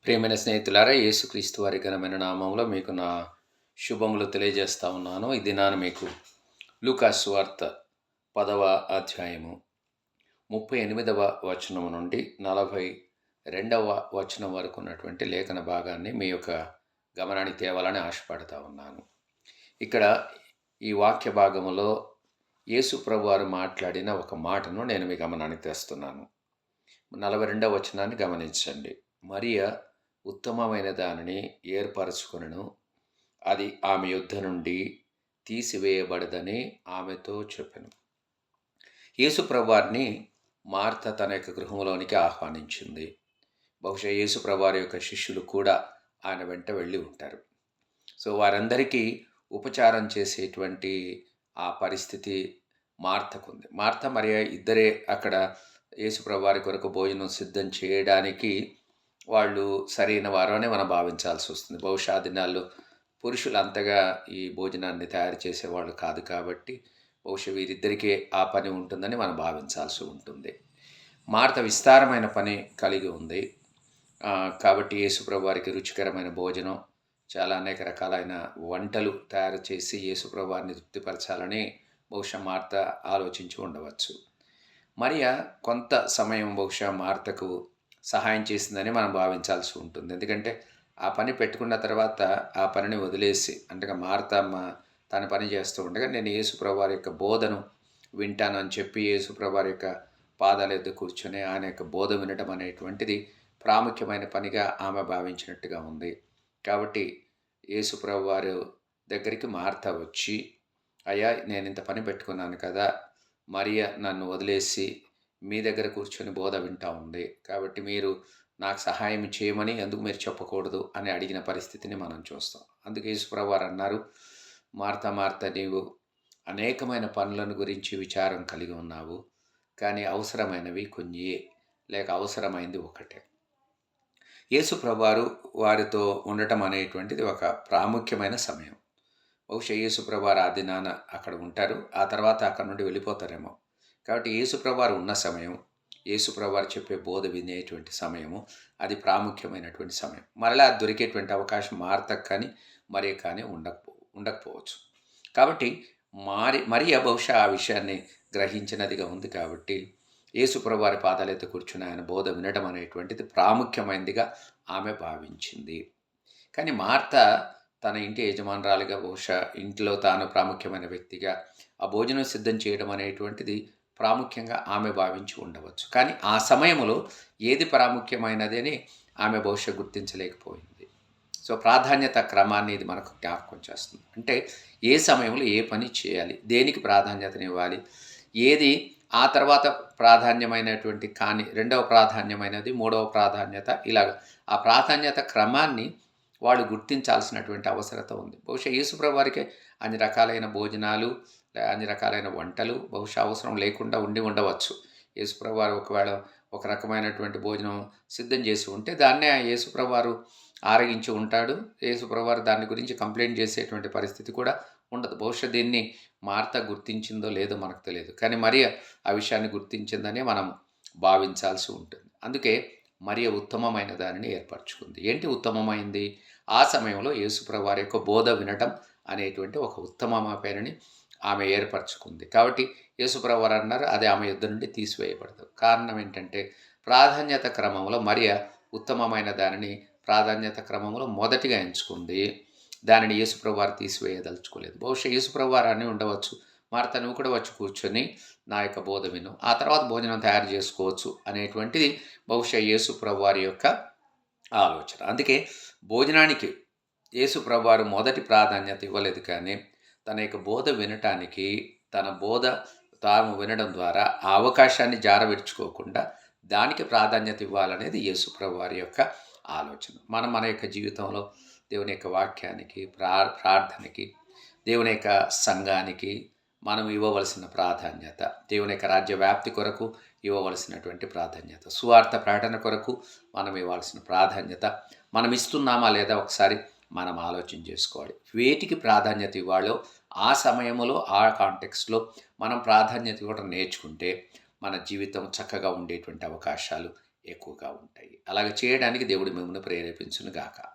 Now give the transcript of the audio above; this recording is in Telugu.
ప్రియమైన స్నేహితులారా, యేసుక్రీస్తు వారి ఘనమైన నామంలో మీకు నా శుభములు తెలియజేస్తా ఉన్నాను. ఈ దినాన మీకు లూకా సువార్త 10వ అధ్యాయము 38వ వచనం నుండి 42వ వచనం వరకు ఉన్నటువంటి లేఖన భాగాన్ని మీ యొక్క గమనానికి తేవాలని ఆశపడతా ఉన్నాను. ఇక్కడ ఈ వాక్య భాగములో యేసు ప్రభు వారు మాట్లాడిన ఒక మాటను నేను మీ గమనానికి తెస్తున్నాను. 42వ వచనాన్ని గమనించండి. మరియ ఉత్తమమైన దానిని ఏర్పరచుకొనెను, అది ఆమె యొద్ద నుండి తీసివేయబడదని ఆమెతో చెప్పెను. యేసు ప్రభువారిని మార్త తన యొక్క గృహంలోనికి ఆహ్వానించింది. బహుశా యేసు ప్రభువారి యొక్క శిష్యులు కూడా ఆయన వెంట వెళ్ళి ఉంటారు. సో వారందరికీ ఉపచారం చేసేటువంటి ఆ పరిస్థితి మార్తకుంది. మార్త మరియ ఇద్దరే అక్కడ యేసు ప్రభువారి కొరకు భోజనం సిద్ధం చేయడానికి వాళ్ళు సరైన వారనే మనం భావించాల్సి వస్తుంది. బహుశా దినాల్లో పురుషులు అంతగా ఈ భోజనాన్ని తయారు చేసేవాళ్ళు కాదు కాబట్టి బహుశా వీరిద్దరికీ ఆ పని ఉంటుందని మనం భావించాల్సి ఉంటుంది. మార్త విస్తారమైన పని కలిగి ఉంది. కాబట్టి యేసుప్రభు వారికి రుచికరమైన భోజనం, చాలా అనేక రకాలైన వంటలు తయారు చేసి యేసుప్రభు వారిని తృప్తిపరచాలని బహుశా మార్త ఆలోచించి ఉండవచ్చు. మరియ కొంత సమయం బహుశా మార్తకు సహాయం చేసిందని మనం భావించాల్సి ఉంటుంది. ఎందుకంటే ఆ పని పెట్టుకున్న తర్వాత ఆ పనిని వదిలేసి, అంటే మార్తమ్మ తన పని చేస్తూ ఉండగా నేను యేసుప్రభు వారి యొక్క బోధను వింటాను అని చెప్పి యేసుప్రభు వారి యొక్క పాదాల యొద్ద కూర్చొని ఆయన యొక్క బోధ వినడం అనేటువంటిది ప్రాముఖ్యమైన పనిగా ఆమె భావించినట్టుగా ఉంది. కాబట్టి యేసుప్రభు వారి దగ్గరికి మార్త వచ్చి, అయ్యా నేను ఇంత పని పెట్టుకున్నాను కదా, మరియ నన్ను వదిలేసి మీ దగ్గర కూర్చొని బోధ వింటా ఉంది, కాబట్టి మీరు నాకు సహాయం చేయమని ఎందుకు మీరు చెప్పకూడదు అని అడిగిన పరిస్థితిని మనం చూస్తాం. అందుకే యేసుప్రభు వారు అన్నారు, మార్త మార్త, నీవు అనేకమైన పనులను గురించి విచారం కలిగి ఉన్నావు, కానీ అవసరమైనవి కొన్నియే, లేక అవసరమైంది ఒకటే. యేసుప్రభు వారు వారితో ఉండటం అనేటువంటిది ఒక ప్రాముఖ్యమైన సమయం. బహుశా యేసుప్రభు వారు ఆ దినాన అక్కడ ఉంటారు, ఆ తర్వాత అక్కడ నుండి వెళ్ళిపోతారేమో. కాబట్టి యేసుప్రభు వారు ఉన్న సమయం, యేసుప్రభు వారు చెప్పే బోధ వినేటువంటి సమయము, అది ప్రాముఖ్యమైనటువంటి సమయం. మరలా దొరికేటువంటి అవకాశం మార్తకు కానీ మరే కానీ ఉండకపోవచ్చు. కాబట్టి మరియ బహుశా ఆ విషయాన్ని గ్రహించినదిగా ఉంది. కాబట్టి యేసుప్రభు వారి పాదాలెత్తి కూర్చుని ఆయన బోధ వినడం అనేటువంటిది ప్రాముఖ్యమైనదిగా ఆమె భావించింది. కానీ మార్త తన ఇంటి యజమానురాలిగా, బహుశా ఇంట్లో తాను ప్రాముఖ్యమైన వ్యక్తిగా ఆ భోజనం సిద్ధం చేయడం అనేటువంటిది ప్రాముఖ్యంగా ఆమె భావించి ఉండవచ్చు. కానీ ఆ సమయంలో ఏది ప్రాముఖ్యమైనదని ఆమె బహుశా గుర్తించలేకపోయింది. సో ప్రాధాన్యత క్రమాన్ని ఇది మనకు జ్ఞాపకం చేస్తుంది. అంటే ఏ సమయంలో ఏ పని చేయాలి, దేనికి ప్రాధాన్యతనివ్వాలి, ఏది ఆ తర్వాత ప్రాధాన్యమైనటువంటి కానీ రెండవ ప్రాధాన్యమైనది, మూడవ ప్రాధాన్యత, ఇలాగ ఆ ప్రాధాన్యత క్రమాన్ని వాళ్ళు గుర్తించాల్సినటువంటి అవసరత ఉంది. బహుశా యేసుప్రభు వారికి అన్ని రకాలైన భోజనాలు, అన్ని రకాలైన వంటలు బహుశా అవసరం లేకుండా ఉండవచ్చు. యేసుప్రభు వారు ఒకవేళ ఒక రకమైనటువంటి భోజనం సిద్ధం చేసి ఉంటే దాన్నే యేసుప్రభు వారు ఆరగించి ఉంటాడు. యేసుప్రభు వారు దాని గురించి కంప్లైంట్ చేసేటువంటి పరిస్థితి కూడా ఉండదు. బహుశా దీన్ని మార్త గుర్తించిందో లేదో మనకు తెలియదు, కానీ మరియ ఆ విషయాన్ని గుర్తించిందనే మనం భావించాల్సి ఉంటుంది. అందుకే మరియ ఉత్తమమైన దానిని ఏర్పరచుకుంది. ఏంటి ఉత్తమమైంది? ఆ సమయంలో యేసుప్రభు వారి యొక్క బోధ వినటం అనేటువంటి ఒక ఉత్తమమైన ఆమె ఏర్పరచుకుంది. కాబట్టి యేసుప్రభు వారు అన్నారు, అది ఆమె యొద్ద నుండి తీసివేయబడదు. కారణం ఏంటంటే ప్రాధాన్యత క్రమంలో మరియ ఉత్తమమైన దానిని ప్రాధాన్యత క్రమంలో మొదటిగా ఎంచుకుంది. దానిని యేసుప్రభు వారు తీసివేయదలుచుకోలేదు. బహుశా యేసుప్రభు వారు అని ఉండవచ్చు, మార్త నువ్వు కూడా వచ్చి కూర్చొని నా యొక్క బోధ విను, ఆ తర్వాత భోజనం తయారు చేసుకోవచ్చు అనేటువంటిది బహుశా యేసుప్రభు వారి యొక్క ఆలోచన. అందుకే భోజనానికి యేసుప్రభు వారు మొదటి ప్రాధాన్యత ఇవ్వలేదు, కానీ తన యొక్క బోధ వినటానికి, తన బోధ తాము వినడం ద్వారా ఆ అవకాశాన్ని జారవిడ్చుకోకుండా దానికి ప్రాధాన్యత ఇవ్వాలనేది యేసుప్రభు వారి యొక్క ఆలోచన. మనం మన యొక్క జీవితంలో దేవుని యొక్క వాక్యానికి, ప్రార్థనకి, దేవుని యొక్క సంఘానికి మనం ఇవ్వవలసిన ప్రాధాన్యత, దేవుని యొక్క రాజ్య వ్యాప్తి కొరకు ఇవ్వవలసినటువంటి ప్రాధాన్యత, సువార్త ప్రకటన కొరకు మనం ఇవ్వాల్సిన ప్రాధాన్యత మనం ఇస్తున్నామా లేదా ఒకసారి మనం ఆలోచన చేసుకోవాలి. వేటికి ప్రాధాన్యత ఇవ్వాలో ఆ సమయంలో, ఆ కాంటెక్స్ట్లో మనం ప్రాధాన్యత ఇవ్వడం నేర్చుకుంటే మన జీవితం చక్కగా ఉండేటువంటి అవకాశాలు ఎక్కువగా ఉంటాయి. అలాగ చేయడానికి దేవుడు మిమ్మల్ని ప్రేరేపించును గాక.